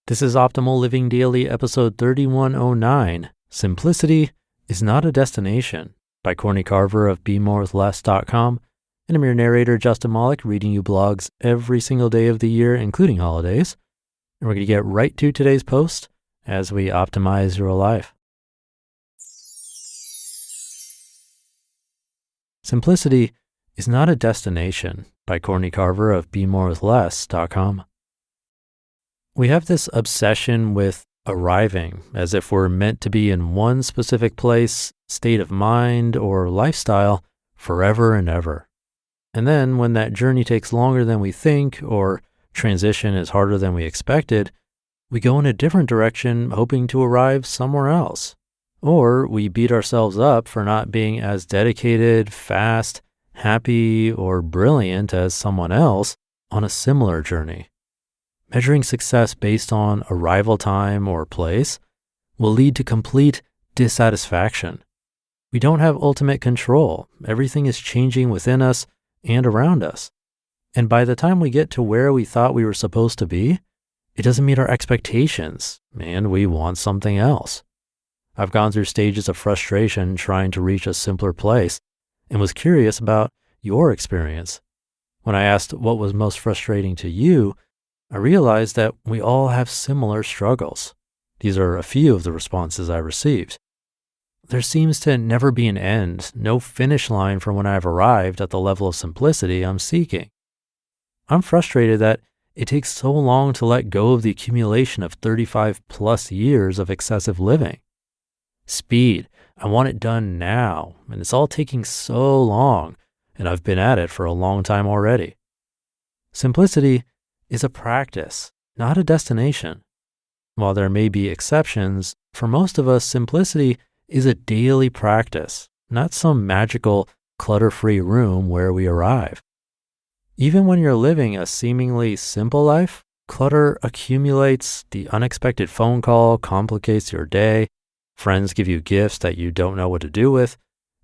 This is Optimal Living Daily, episode 3109, Simplicity is Not a Destination, by Courtney Carver of BeMoreWithLess.com. And I'm your narrator, Justin Malik, reading you blogs every single day of the year, including holidays. And we're going to get right to today's post as we optimize your life. Simplicity is Not a Destination, by Courtney Carver of BeMoreWithLess.com. We have this obsession with arriving as if we're meant to be in one specific place, state of mind, or lifestyle forever and ever. And then when that journey takes longer than we think, or transition is harder than we expected, we go in a different direction hoping to arrive somewhere else. Or we beat ourselves up for not being as dedicated, fast, happy, or brilliant as someone else on a similar journey. Measuring success based on arrival time or place will lead to complete dissatisfaction. We don't have ultimate control. Everything is changing within us and around us. And by the time we get to where we thought we were supposed to be, it doesn't meet our expectations, and we want something else. I've gone through stages of frustration trying to reach a simpler place and was curious about your experience. When I asked what was most frustrating to you, I realized that we all have similar struggles. These are a few of the responses I received. There seems to never be an end, no finish line for when I've arrived at the level of simplicity I'm seeking. I'm frustrated that it takes so long to let go of the accumulation of 35 plus years of excessive living. Speed, I want it done now, and it's all taking so long, and I've been at it for a long time already. Simplicity is a practice, not a destination. While there may be exceptions, for most of us, simplicity is a daily practice, not some magical, clutter-free room where we arrive. Even when you're living a seemingly simple life, clutter accumulates, the unexpected phone call complicates your day, friends give you gifts that you don't know what to do with,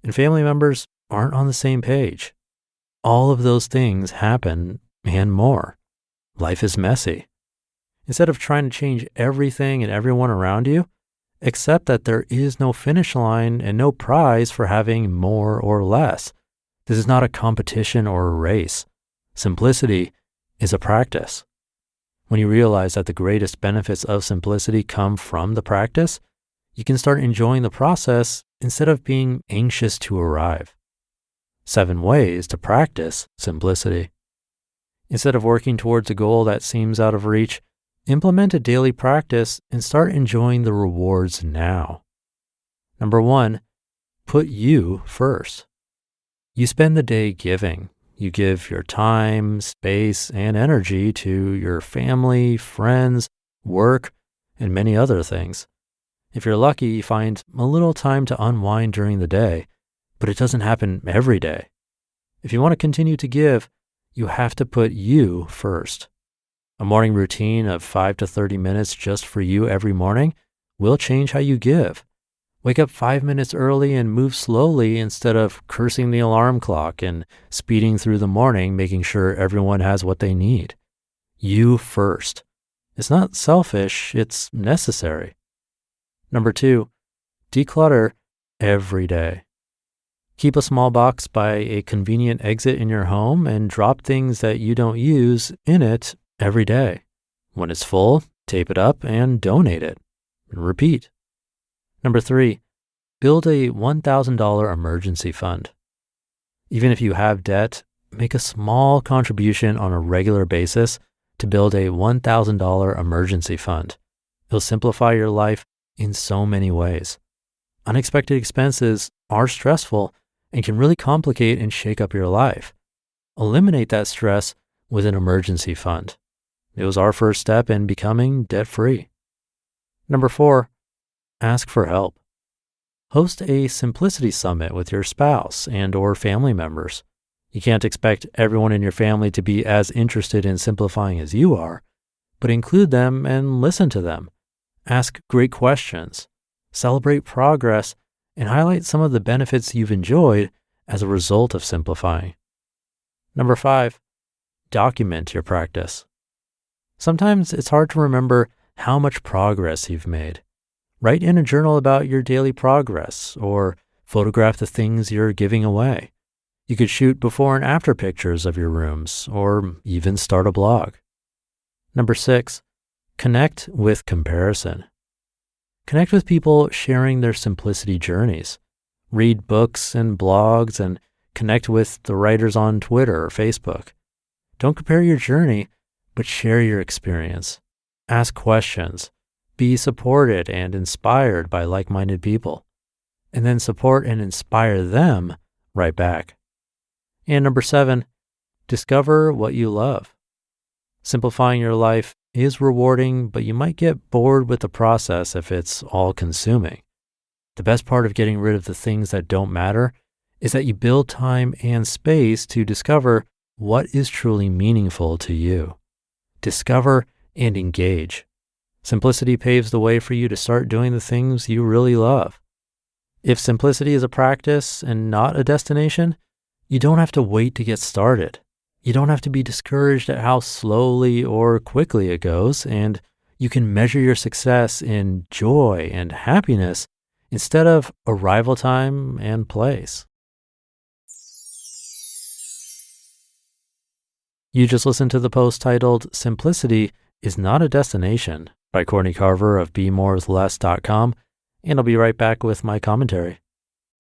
and family members aren't on the same page. All of those things happen and more. Life is messy. Instead of trying to change everything and everyone around you, accept that there is no finish line and no prize for having more or less. This is not a competition or a race. Simplicity is a practice. When you realize that the greatest benefits of simplicity come from the practice, you can start enjoying the process instead of being anxious to arrive. 7 ways to practice simplicity. Instead of working towards a goal that seems out of reach, implement a daily practice and start enjoying the rewards now. Number 1, put you first. You spend the day giving. You give your time, space, and energy to your family, friends, work, and many other things. If you're lucky, you find a little time to unwind during the day, but it doesn't happen every day. If you want to continue to give, you have to put you first. A morning routine of 5 to 30 minutes just for you every morning will change how you give. Wake up 5 minutes early and move slowly instead of cursing the alarm clock and speeding through the morning, making sure everyone has what they need. You first. It's not selfish, it's necessary. Number 2, declutter every day. Keep a small box by a convenient exit in your home and drop things that you don't use in it every day. When it's full, tape it up and donate it. And repeat. Number 3, build a $1,000 emergency fund. Even if you have debt, make a small contribution on a regular basis to build a $1,000 emergency fund. It'll simplify your life in so many ways. Unexpected expenses are stressful and can really complicate and shake up your life. Eliminate that stress with an emergency fund. It was our first step in becoming debt-free. Number 4, ask for help. Host a simplicity summit with your spouse and or family members. You can't expect everyone in your family to be as interested in simplifying as you are, but include them and listen to them. Ask great questions. Celebrate progress and highlight some of the benefits you've enjoyed as a result of simplifying. Number 5, document your practice. Sometimes it's hard to remember how much progress you've made. Write in a journal about your daily progress or photograph the things you're giving away. You could shoot before and after pictures of your rooms or even start a blog. Number 6, connect with comparison. Connect with people sharing their simplicity journeys. Read books and blogs and connect with the writers on Twitter or Facebook. Don't compare your journey, but share your experience. Ask questions. Be supported and inspired by like-minded people. And then support and inspire them right back. And number 7, discover what you love. Simplifying your life is rewarding, but you might get bored with the process if it's all-consuming. The best part of getting rid of the things that don't matter is that you build time and space to discover what is truly meaningful to you. Discover and engage. Simplicity paves the way for you to start doing the things you really love. If simplicity is a practice and not a destination, you don't have to wait to get started. You don't have to be discouraged at how slowly or quickly it goes, and you can measure your success in joy and happiness instead of arrival time and place. You just listened to the post titled "Simplicity is Not a Destination" by Courtney Carver of BeMoreWithLess.com, and I'll be right back with my commentary.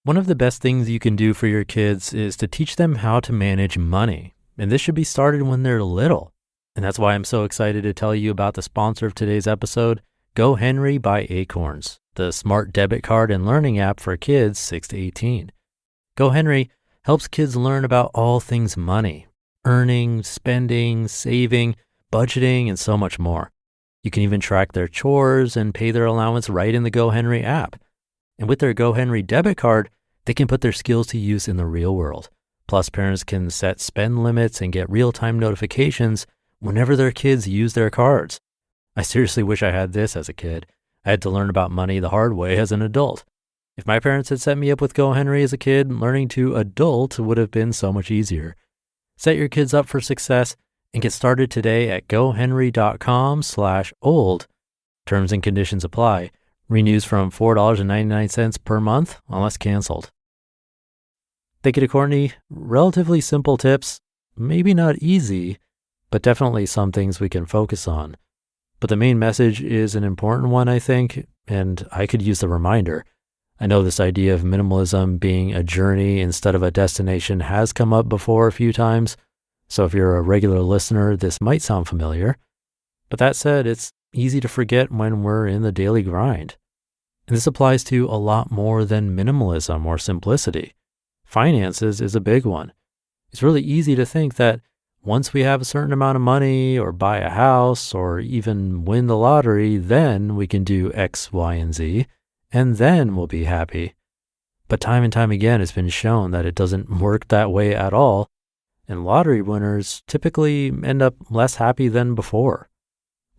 One of the best things you can do for your kids is to teach them how to manage money, and this should be started when they're little. And that's why I'm so excited to tell you about the sponsor of today's episode, GoHenry by Acorns, the smart debit card and learning app for kids 6 to 18. GoHenry helps kids learn about all things money, earning, spending, saving, budgeting, and so much more. You can even track their chores and pay their allowance right in the GoHenry app. And with their GoHenry debit card, they can put their skills to use in the real world. Plus, parents can set spend limits and get real-time notifications whenever their kids use their cards. I seriously wish I had this as a kid. I had to learn about money the hard way as an adult. If my parents had set me up with GoHenry as a kid, learning to adult would have been so much easier. Set your kids up for success and get started today at gohenry.com/old. Terms and conditions apply. Renews from $4.99 per month unless canceled. Thank you to Courtney. Relatively simple tips, maybe not easy, but definitely some things we can focus on. But the main message is an important one, I think, and I could use the reminder. I know this idea of minimalism being a journey instead of a destination has come up before a few times, so if you're a regular listener, this might sound familiar. But that said, it's easy to forget when we're in the daily grind. And this applies to a lot more than minimalism or simplicity. Finances is a big one. It's really easy to think that once we have a certain amount of money or buy a house or even win the lottery, then we can do X, Y, and Z, and then we'll be happy. But time and time again, it's been shown that it doesn't work that way at all, and lottery winners typically end up less happy than before.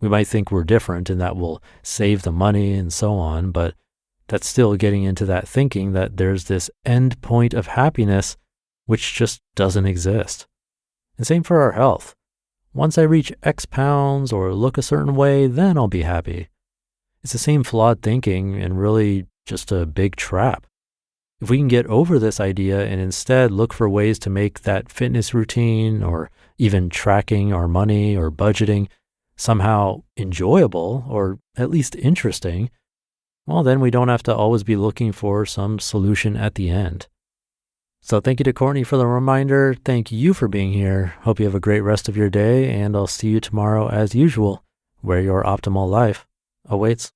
We might think we're different and that we'll save the money and so on, but that's still getting into that thinking that there's this end point of happiness which just doesn't exist. And same for our health. Once I reach X pounds or look a certain way, then I'll be happy. It's the same flawed thinking and really just a big trap. If we can get over this idea and instead look for ways to make that fitness routine or even tracking our money or budgeting somehow enjoyable or at least interesting, well, then we don't have to always be looking for some solution at the end. So thank you to Courtney for the reminder. Thank you for being here. Hope you have a great rest of your day, and I'll see you tomorrow as usual, where your optimal life awaits.